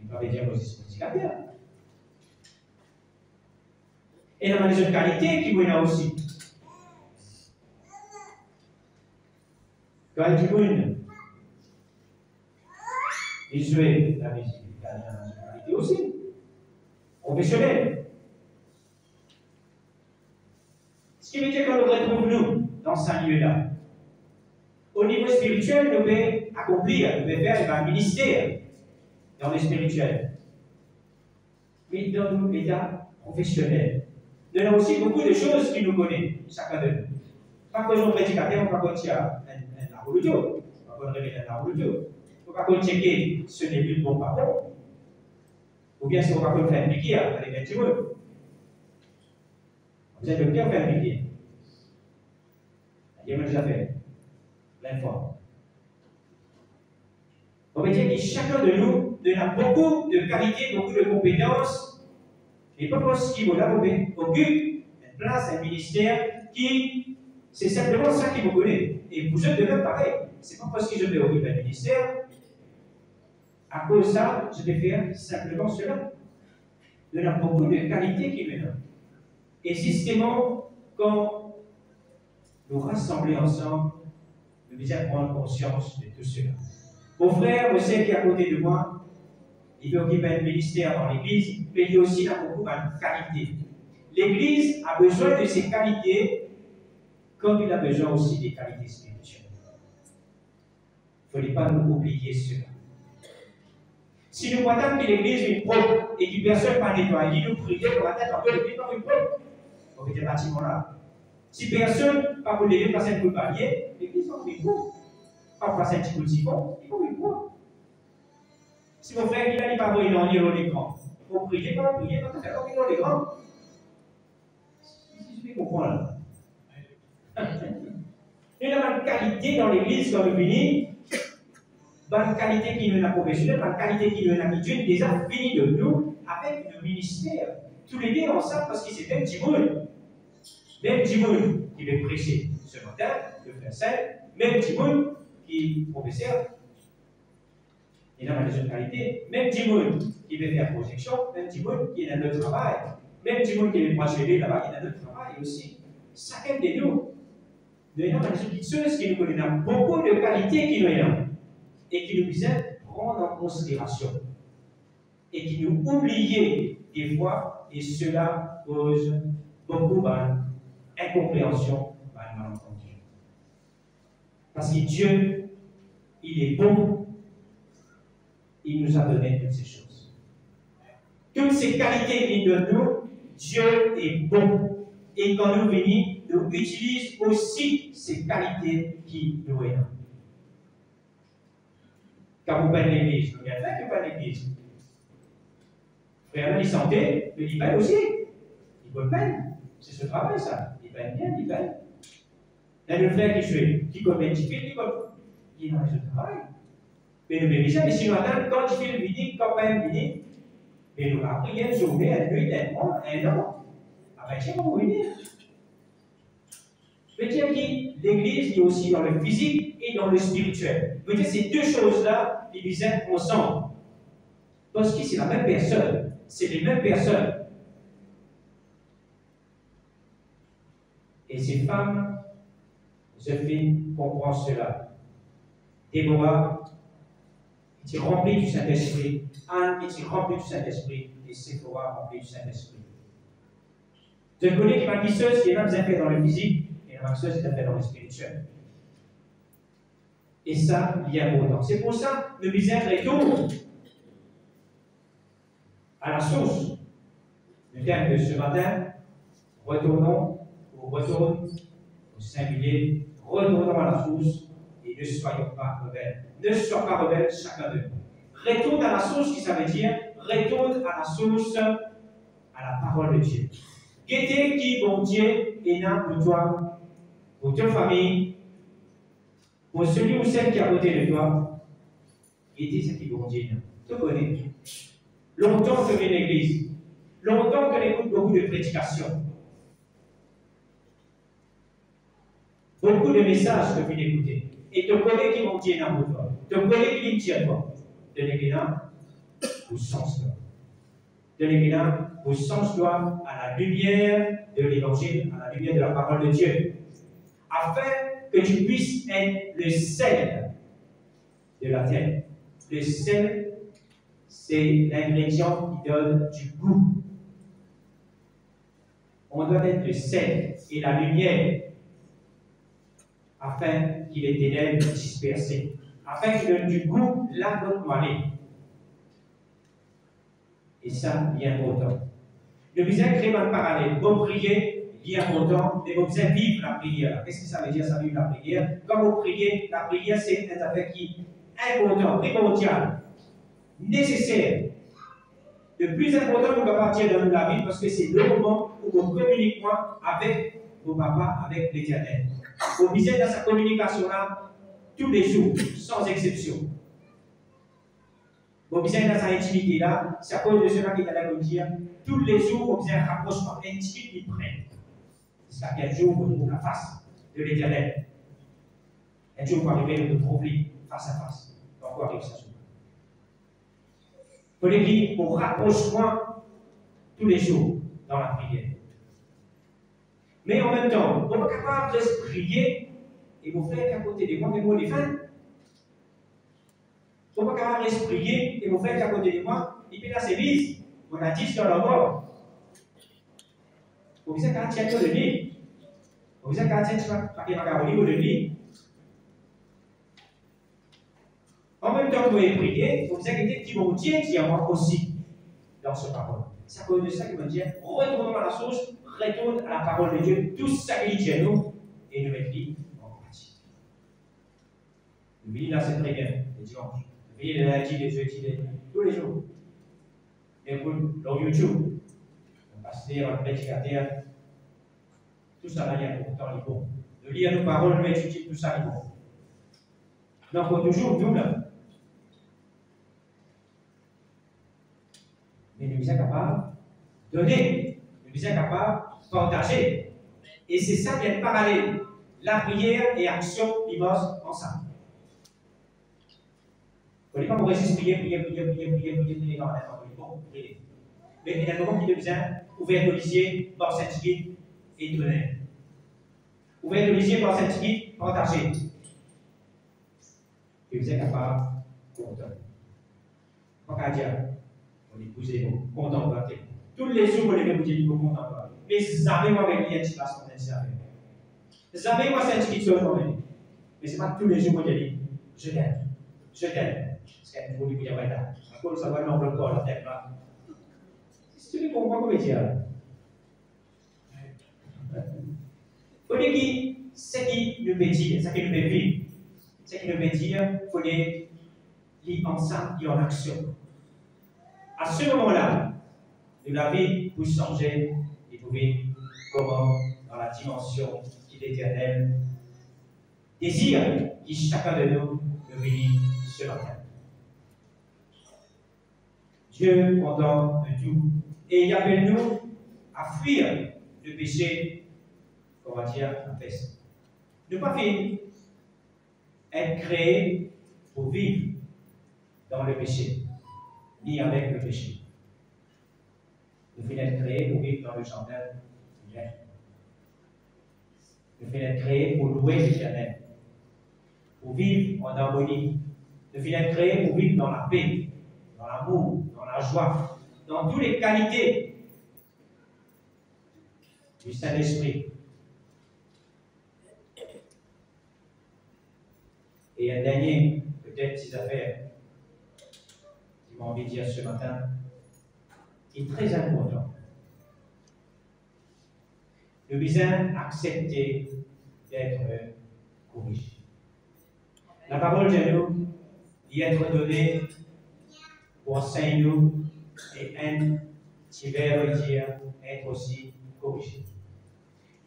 il va dire aussi prédicateurs. Et il y a des autres qualités qui vous ont aussi. Quand il dit il joue la musique, il y a des qualités aussi. Professionnel. Ce qui veut dire que nous retrouvons dans ce lieu-là. Au niveau spirituel, nous devons accomplir, nous devons faire un ministère dans le spirituel. Mais dans nos états professionnels, nous avons aussi beaucoup de choses qui nous connaissent, chacun de nous. Pas que nous prédicateurs, pas qu'on tient un arbre de Dieu, pas qu'on révèle un arbre de Dieu. Il ne faut pas qu'on checker ce n'est plus de bon parole. Ou bien si on va pas faire un piquet avec les 20 mots. Vous êtes bien faire un piquet. Il y a déjà fait. Plein de fois. On veut dire que chacun de nous a beaucoup de qualités, beaucoup de compétences. Et pas parce qu'il occupe une place, un ministère qui, c'est simplement ça qui vous connaît. Et vous êtes de même pareil. C'est pas parce que je vais occuper un ministère. À cause de ça, je vais faire simplement cela. Nous avons beaucoup de qualités qui viennent. Et justement, quand nous rassemblons ensemble, nous devons prendre conscience de tout cela. Mon frère, vous savez qui est à côté de moi, il veut occuper un ministère dans l'Église, mais il aussi a beaucoup de qualités. L'Église a besoin de ses qualités, comme il a besoin aussi des qualités spirituelles. Il ne fallait pas nous oublier cela. Si nous voyons que l'Église est propre et que personne n'a nettoyé, nous prions pour la tête en peu l'Église est propre. On fait des bâtiments là. Si personne n'a pas lever passer un coup de palier, l'Église est propre. Pas passer un petit coup de siphon, il faut être propre. Si mon frère il n'a pas voulu dans l'écran, il faut prier, pas faire dans l'écran. Si je vais comprendre là. Nous avons une qualité dans l'Église comme le béni. Bonne qualité qui nous a professionnelle, bonne qualité qui nous a habitué, déjà fini de nous avec le ministère. Tous les deux ensemble parce que c'est même Timoun. Même Timoun qui veut prêcher ce matin, le frère Saint, même Timoun qui est professeur. Il a des autres qualités. Même Timoun qui veut faire projection, même Timoun qui a notre travail. Même Timoun qui veut projeter là-bas, il a notre travail aussi. Chacun de nous. Nous avons des petites choses qui nous connaissent, beaucoup de qualités qui nous ont. Et qui nous disait prendre en considération et qui nous oubliait des fois, et cela cause beaucoup d'incompréhension, de malentendu. Parce que Dieu, il est bon, il nous a donné toutes ces choses. Toutes ces qualités qu'il donne nous, Dieu est bon. Et quand nous venons, nous utilisons aussi ces qualités qui nous aident. Quand vous prenez l'église, vous bien fait que pas l'église. Frère, il santé, mais il peine aussi. Il peut peine. C'est ce travail, ça. Il peine bien, il peine. Il y a le frère qui commet un petit film, il est dans ce travail. Mais nous bénissons, mais si nous attendons, quand il fait le midi, quand même midi, mais nous avons prié une journée, une nuit, un mois, un an. Après, c'est bon, oui. Je veux dire que l'église est aussi dans le physique et dans le spirituel. Je veux dire, ces deux choses-là, ils visent ensemble. Parce que c'est la même personne. C'est les mêmes personnes. Et ces femmes, Joséphine comprend cela. Déborah est remplie du Saint-Esprit. Anne est remplie du Saint-Esprit. Et Séphora remplie du Saint-Esprit. Je connais qui m'a dit ce qui est même fait dans le physique, et la même chose est fait dans le spirituel. Et ça, il y a important. C'est pour ça que le misère retourne à la source. Le thème de ce matin, retournons ou retourne au singulier, retournons à la source et ne soyons pas rebelles. Ne soyons pas rebelles, chacun d'eux. Retourne à la source, qui ça veut dire retourne à la source, à la parole de Dieu. Qu'était qui, bon Dieu, est là pour toi, pour ta famille, pour celui ou celle qui est à côté de toi. Qu'était ce qui, bon Dieu, tu connais. Longtemps que vient l'église, longtemps qu'on écoute beaucoup de prédications, beaucoup de messages que tu viens écouter, et tu connais qui, bon Dieu, est là pour toi. Tu connais qui dit à toi. De l'église, au sens-toi. De l'église, au sens-toi à la lumière de l'évangile, à la lumière de la parole de Dieu, afin que tu puisses être le sel de la terre. Le sel, c'est l'ingrédient qui donne du goût. On doit être le sel et la lumière afin qu'il ait des lèvres dispersées, afin qu'il donne du goût là où on va aller. Et ça, il est important. Le besoin de créer un parallèle. Vous priez, il est important, mais vous besoin de vivre la prière. Qu'est-ce que ça veut dire, ça vivre la prière? Quand vous priez, la prière, c'est un affaire qui est important, primordial, nécessaire. Le plus important que vous partir dans la vie, parce que c'est le moment où vous communiquez avec vos papas, avec l'Éternel. Vous besoin dans sa communication-là tous les jours, sans exception. Vous besoin dans sa intimité-là, c'est à cause de cela qu'il est allé vous dire, tous les jours, vous besoin un rapprochement intime qui prenne. Jusqu'à quel jour vous trouvez la face de l'Éternel. Un jour, vous arrivez à vous trouver face à face. Donc, vous arrivez ça. Pour l'église, pour rapprochement tous les jours dans la prière. Mais en même temps, vous n'êtes pas capable de se prier et vous faites qu'à côté de moi, mais vous les faites. Vous n'êtes pas capable de se prier et vous faites qu'à côté de moi, et puis là, c'est vise. On a 10 dans la mort. Vous êtes qu'à tirer le lit. Vous êtes qu'à tirer au niveau de lit. En même temps que vous avez prié, vous inquiétez qui vont dire qui a moi aussi dans ce parole. C'est à cause de ça qu'il va dire retournons à la source, retourne à la parole de Dieu, tout ça qu'il dit à nous, et nous mettons en pratique. Le midi là, c'est très bien, le dimanche. Le midi, le lundi, les jeudis, tous les jours. Et vous, dans YouTube, le pasteur, le prédicateur, tout ça là, il y a pourtant les bons. De lire nos paroles, nous étudier tout ça, les bons. Donc, il faut toujours nous là. Mais nous sommes capables de donner, nous sommes capables de partager. Et c'est ça qui est parallèle. La prière et l'action, ils bossent ensemble. Vous ne pouvez pas vous résister, prier, non, bon, prier. Mais il y a un moment qui devient ouvert le lisier, par Saint-Guide et donner. Ouvert le lisier, par Saint-Guide, partager. Et vous êtes capable de donner. Pas qu'à dire. On est posé, contempler. Tous les jours, vous levez, vous dites, vous contemplez. Mais savez-moi avec qui est-ce qu'on est servi. Savez-moi cette petite chose, mais ce n'est pas tous les jours que je dis, je t'aime. Je t'aime. Parce qu'il faut dire, ouais, là. Encore, ça va dans le corps, la tête, là. Si tu comprends comment dire. Il faut dire que ce qui nous veut dire, ce qui nous veut vivre, ce qui nous veut dire, il faut les lire ensemble et en action. À ce moment-là, la vie peut changer et vous voyez comment, dans la dimension qui est éternelle, désire qui chacun de nous nous bénit ce matin. Dieu content de tout et il appelle nous à fuir le péché, on va dire, en fait. Ne pas vivre, être créé pour vivre dans le péché, ni avec le péché. Nous faisons être créés pour vivre dans le jardin du Verbe. Nous faisons être créés pour louer l'Éternel, pour vivre en harmonie. Nous faisons être créés pour vivre dans la paix, dans l'amour, dans la joie, dans toutes les qualités du Saint-Esprit. Et un dernier, peut-être, ces affaires qui m'ont envie de dire ce matin, est très important. Nous devons accepter d'être corrigés. La parole de nous y être donnée pour enseigner nous et un qui veut dire être aussi corrigé.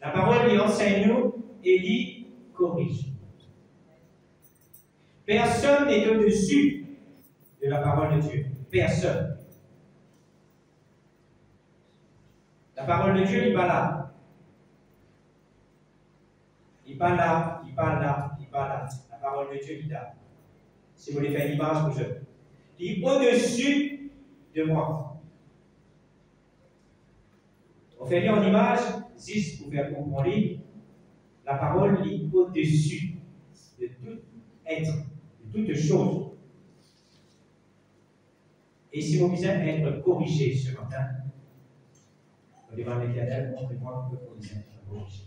La parole y enseigne nous et y corrige. Personne n'est au-dessus de la parole de Dieu. Personne. La parole de Dieu, il n'est pas là. Il n'est pas là, il n'est pas là, il n'est pas là. La parole de Dieu, il est là. Si vous voulez faire une image pour je. Il est au-dessus de moi. On fait lire en image, 6 pour faire comprendre. La parole est au-dessus de tout être, de toute chose. Et si vous voulez être corrigé ce matin, devant l'Éternel, montrez-moi que vous êtes corrigé.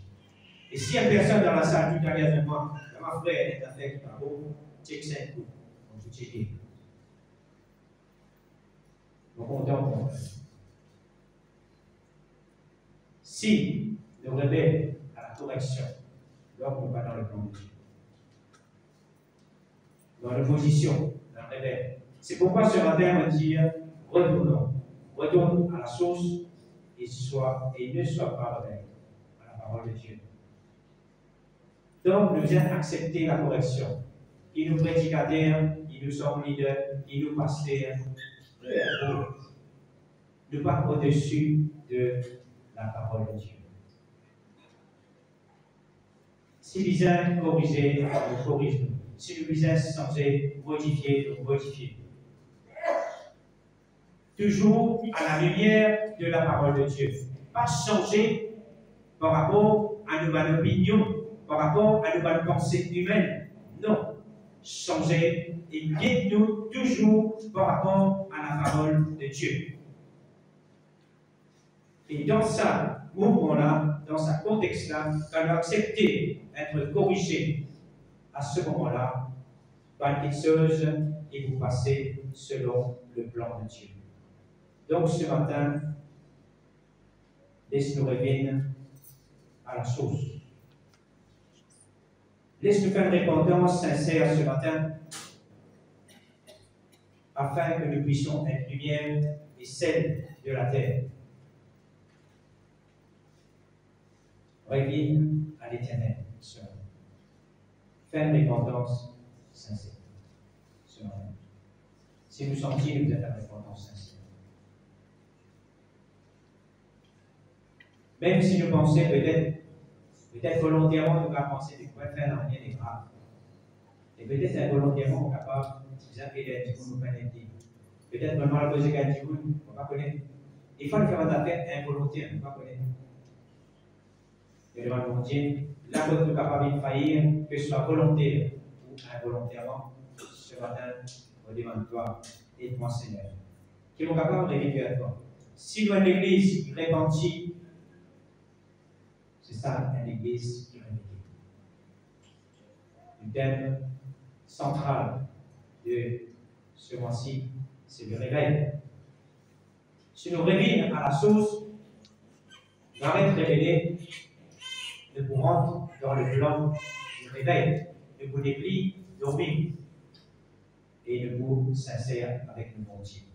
Et s'il y a personne dans la salle tout à l'heure de moi, ma frère est avec par vous, check 5 coups, on vous checker. Donc on tombe. Si nous rebelles à la correction, donc on va dans le plan de Dieu. Dans l'opposition, dans le rebelle. C'est pourquoi ce matin on dit retournons, retourne à la source et ne sois pas rebelle à la parole de Dieu. Donc, nous devons accepter la correction. Qui nous prédicateurs, qui nous sommes leaders, qui nous pasteurs, ne pas au-dessus de la parole de Dieu. Si nous devons corriger, nous corrigeons. Si nous devons changer, modifier, nous modifions. Toujours à la lumière de la parole de Dieu. Pas changer par rapport à nos opinions, par rapport à nos pensées humaines. Non. Changer et guide-nous toujours par rapport à la parole de Dieu. Et dans ça, mouvement-là, dans ce contexte-là, quand nous acceptons d'être corrigés, à ce moment-là, pas quelque chose et vous passez selon le plan de Dieu. Donc ce matin, laisse-nous revenir à la source. Laisse-nous faire une répondance sincère ce matin, afin que nous puissions être lumière et sel de la terre. Reviens à l'Éternel ce matin. Fais une répondance sincère ce matin. Si nous sentons, nous devons faire une répondance sincère. Même si nous pensons peut-être volontairement, nous allons penser qu'on va faire rien de grave. Et peut-être involontairement, on est capable d'appeler les gens, nous connaître. Peut-être vraiment la cause de quelqu'un, on ne va pas connaître. Il faut faire des affaires involontaires, on ne va pas connaître. Et devant le Dieu, là où nous sommes capables de faillir, que ce soit volontaire ou involontairement, ce matin, on demande toi, aide-moi Seigneur. Qui est capable de revenir vers toi. Si nous, une église repentie, c'est ça, une église qui réveille. Le thème central de ce mois-ci, c'est le réveil. Si nous revenons à la source, nous allons être révélés, nous pourrons dans le plan du réveil, ne vous plus dormir et ne vous sincère avec le bon Dieu.